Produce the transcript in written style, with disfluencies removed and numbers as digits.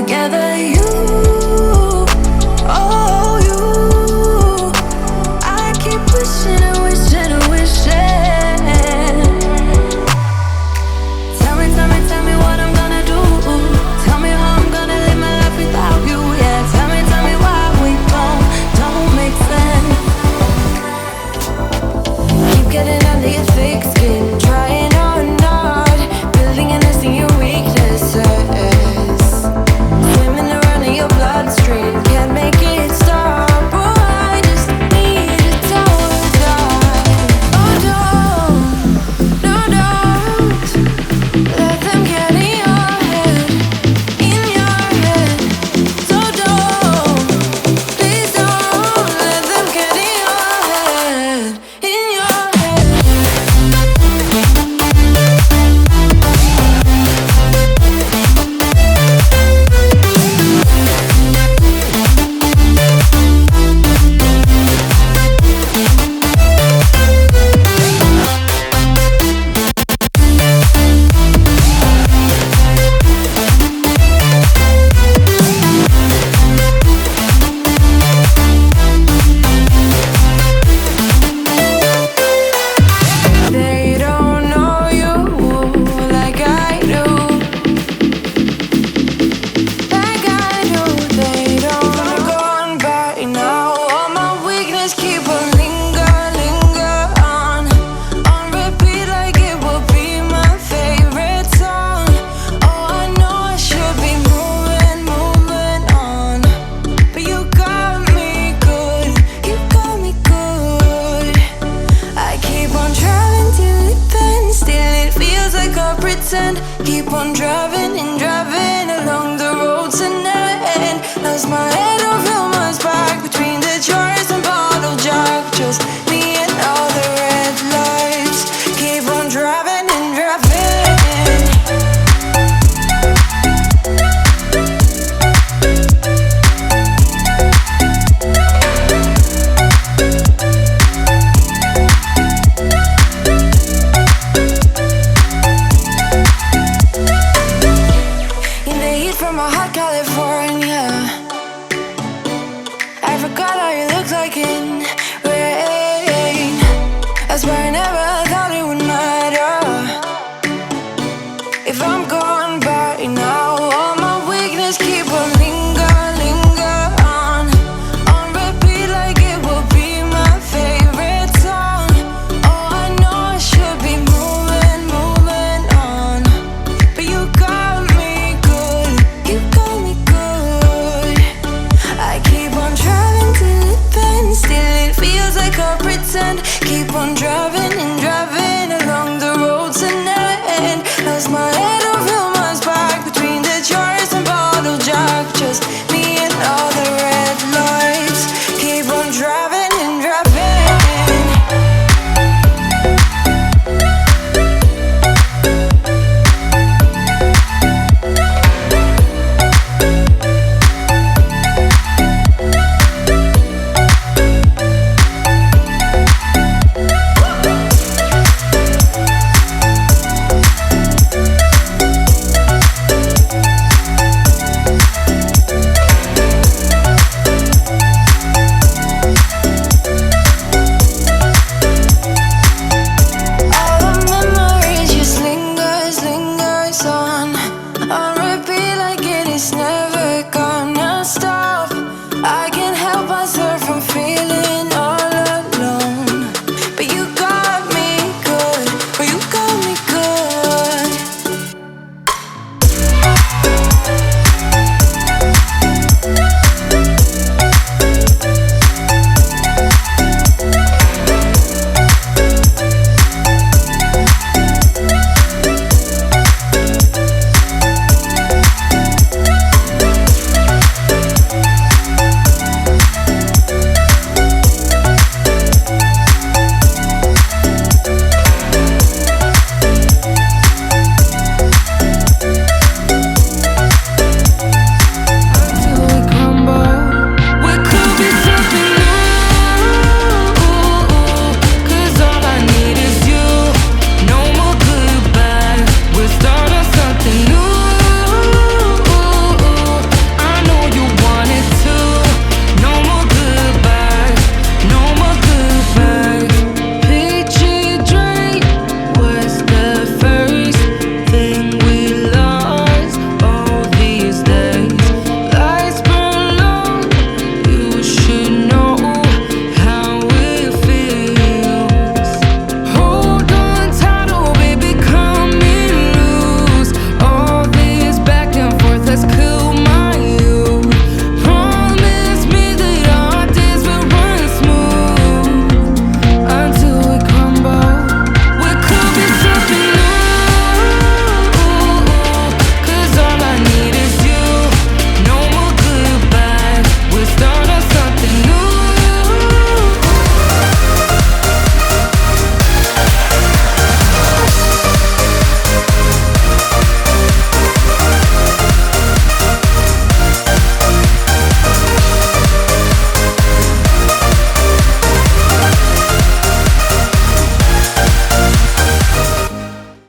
together. You, oh you, I keep wishing and wishing and wishing. Tell me what I'm gonna do. Tell me how I'm gonna live my life without you. Yeah, tell me why we don't make sense. Keep getting under your thick skin, trying or not, building and nesting your weaknesses, swimming around in your bloodstream, can't make it stop. Oh, I just need a tower dive. Oh, don't let them get in your head, so please don't let them get in your head, They don't know you like I do, like I do. They don't. I'm gone by now. All my weakness keep on linger on repeat like it will be my favorite song. Oh, I know I should be moving on, but you got me good, you got me good. I keep on driving till it bends, still it feels like I pretend. Keep on driving and driving along the roads and never end. Lost my head over my back between the jars and bottle jack. Just me and all the red lights. Keep on driving and driving. In the heat from a hot California, I forgot how you look like in rain. I swear I never thought it would matter if I'm gone by now. All my weakness keep on linger on repeat like it will be my favorite song. Oh, I know I should be moving on, but you got me good, you got me good. I keep on driving till it bends, still it feels like I pretend.